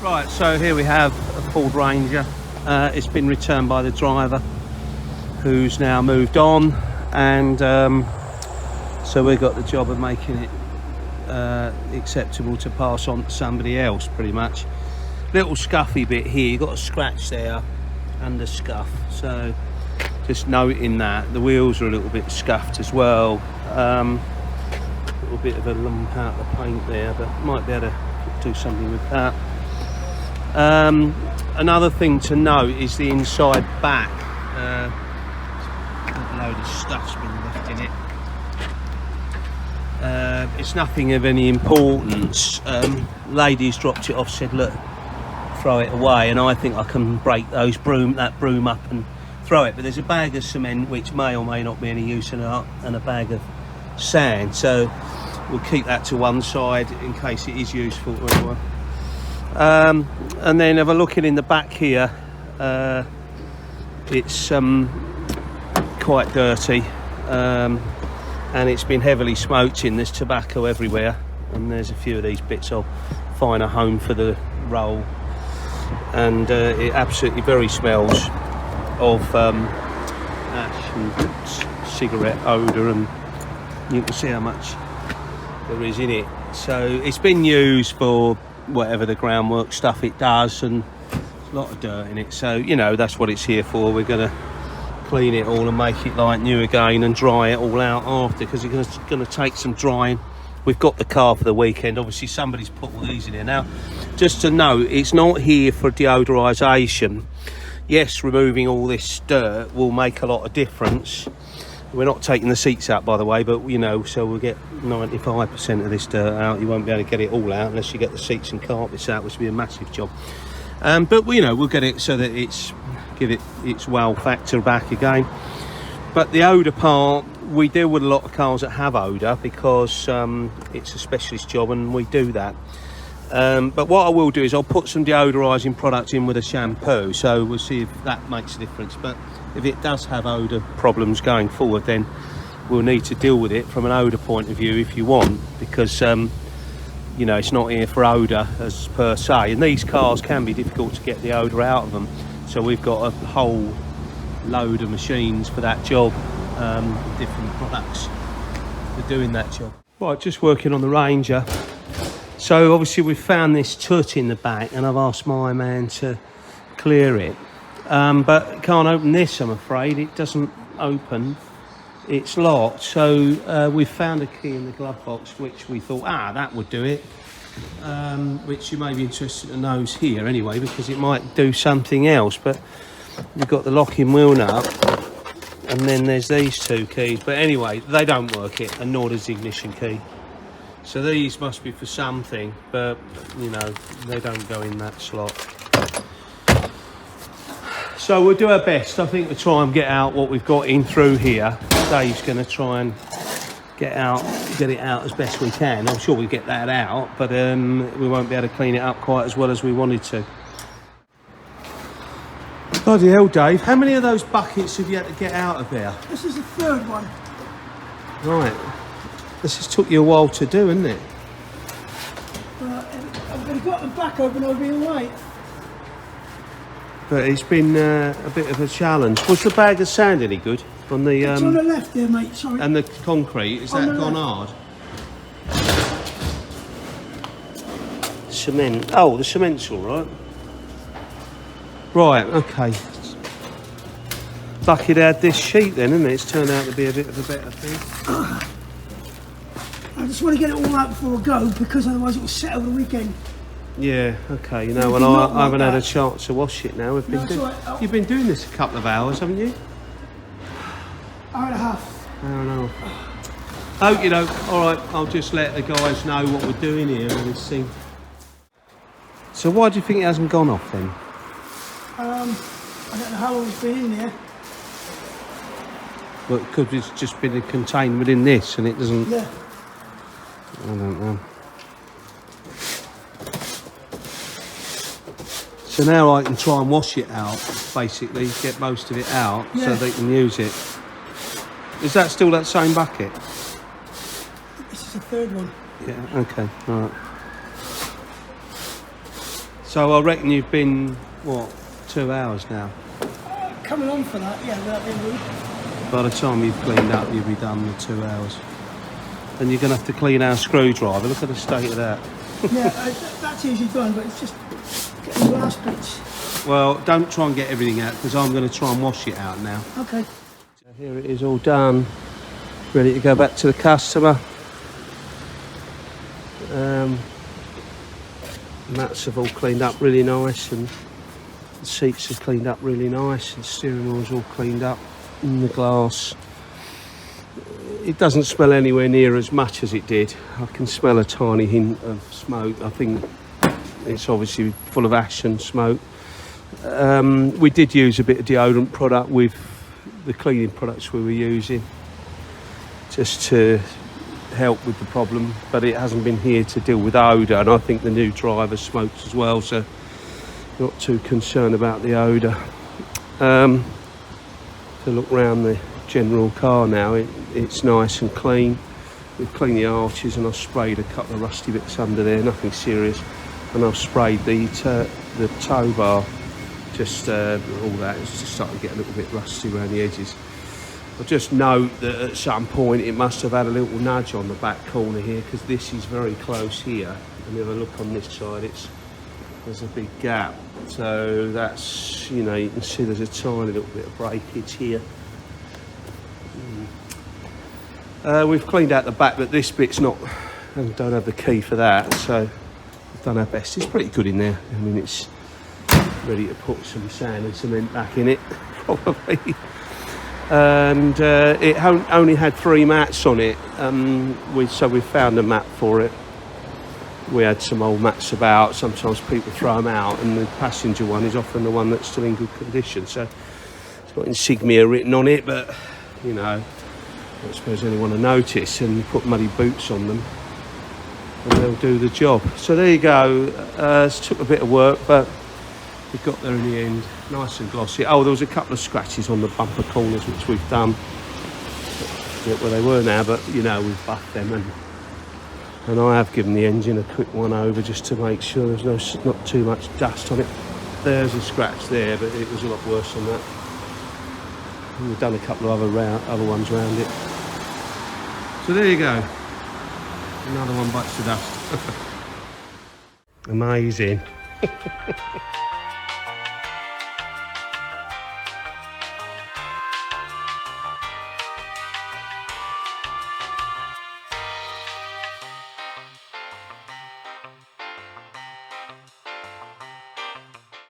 Right, so here we have a Ford Ranger. It's been returned by the driver, who's now moved on, and so we've got the job of making it acceptable to pass on to somebody else, pretty much. Little scuffy bit here, you've got a scratch there under scuff, so just noting that. The wheels are a little bit scuffed as well. A little bit of a lump out of the paint there, but might be able to do something with that. Another thing to note is the inside back. A load of stuff's been left in it. It's nothing of any importance. Ladies dropped it off, said look, throw it away, and I think I can break that broom up and throw it, but there's a bag of cement which may or may not be any use, and a bag of sand, so we'll keep that to one side in case it is useful to anyone. And then have a look in the back here. It's quite dirty, and it's been heavily smoked in. There's tobacco everywhere, and there's a few of these bits I'll find a home for the roll, and it absolutely very smells of ash and cigarette odour, and you can see how much there is in it. So it's been used for whatever the groundwork stuff it does, and a lot of dirt in it, so you know that's what it's here for. We're going to clean it all and make it like new again and dry it all out after, because it's going to take some drying. We've got the car for the weekend. Obviously somebody's put all these in here. Now just to note, it's not here for deodorisation. Yes, removing all this dirt will make a lot of difference. We're not taking the seats out, by the way, but you know, so we'll get 95% of this dirt out. You won't be able to get it all out unless you get the seats and carpets out, which will be a massive job. But you know, we'll get it so that give it its wow factor back again. But the odour part, we deal with a lot of cars that have odour because it's a specialist job, and we do that. But what I will do is I'll put some deodorising products in with a shampoo, so we'll see if that makes a difference. But if it does have odour problems going forward, then we'll need to deal with it from an odour point of view if you want, because you know, it's not here for odour as per se, and these cars can be difficult to get the odour out of them, so we've got a whole load of machines for that job, different products for doing that job. Right, just working on the Ranger. So obviously we've found this toot in the back, and I've asked my man to clear it, but can't open this, I'm afraid. It doesn't open, it's locked. So we've found a key in the glove box, which we thought, that would do it, which you may be interested to know is here anyway, because it might do something else. But we've got the locking wheel nut, and then there's these two keys, but anyway, they don't work it, and nor does the ignition key. So these must be for something, but you know, they don't go in that slot. So we'll do our best, I think, to try and get out what we've got in through here. Dave's going to try and get it out as best we can. I'm sure we'll get that out, but we won't be able to clean it up quite as well as we wanted to. Bloody hell, Dave, how many of those buckets have you had to get out of there? This is the third one. Right. This has took you a while to do, hasn't it? I've got to get them back open, I'll be alright. But it's been a bit of a challenge. Was the bag of sand any good? On the, it's on the left there, mate, sorry. And the concrete, is that gone hard? Cement. Oh, the cement's all right. Right, okay. Lucky they had this sheet then, isn't it? It's turned out to be a bit of a better thing. I just want to get it all out before I go, because otherwise it will set over the weekend. Yeah, okay, you know, and I haven't had a chance to wash it now. You've been doing this a couple of hours, haven't you? Hour and a half. I don't know. Oh, you know, alright, I'll just let the guys know what we're doing here and this thing. So why do you think it hasn't gone off then? I don't know how long it's been in there. Well, it could have just been contained within this and it doesn't... Yeah. I don't know. So now I can try and wash it out, basically, get most of it out, so they can use it. Is that still that same bucket? This is the third one. Yeah, okay, all right. So I reckon you've been, what, 2 hours now? Coming on for that, yeah, without being rude. By the time you've cleaned up, you'll be done with 2 hours. And you're going to have to clean our screwdriver. Look at the state of that. Yeah, that's easily done, but it's just getting the last bits. Well, don't try and get everything out, because I'm going to try and wash it out now. Okay. So here it is all done, ready to go back to the customer. Mats have all cleaned up really nice, and the seats are cleaned up really nice, and the steering wheel's all cleaned up, and the glass. It doesn't smell anywhere near as much as it did. I can smell a tiny hint of smoke. I think it's obviously full of ash and smoke. We did use a bit of deodorant product with the cleaning products we were using, just to help with the problem, but it hasn't been here to deal with odour, and I think the new driver smokes as well, so not too concerned about the odour. To look round the general car now, it's nice and clean. We've cleaned the arches, and I've sprayed a couple of rusty bits under there, nothing serious, and I've sprayed the tow bar, just all that is just starting to get a little bit rusty around the edges. I'll just note that at some point it must have had a little nudge on the back corner here, because this is very close here, and if I look on this side, there's a big gap, so that's, you know, you can see there's a tiny little bit of breakage here. We've cleaned out the back, but this bit's not, I don't have the key for that, so we've done our best. It's pretty good in there. I mean, it's ready to put some sand and cement back in it, probably. And it only had 3 mats on it, so we found a mat for it. We had some old mats about, sometimes people throw them out, and the passenger one is often the one that's still in good condition, so it's got insignia written on it, but you know, I don't suppose anyone will notice, and you put muddy boots on them and they'll do the job. So there you go. It took a bit of work, but we got there in the end, nice and glossy. Oh, there was a couple of scratches on the bumper corners, which we've done. I forget where they were now, but you know, we've buffed them, and I have given the engine a quick one over just to make sure there's not too much dust on it. There's a scratch there, but it was a lot worse than that. And we've done a couple of other ones around it. So there you go. Another one bites the dust. Amazing.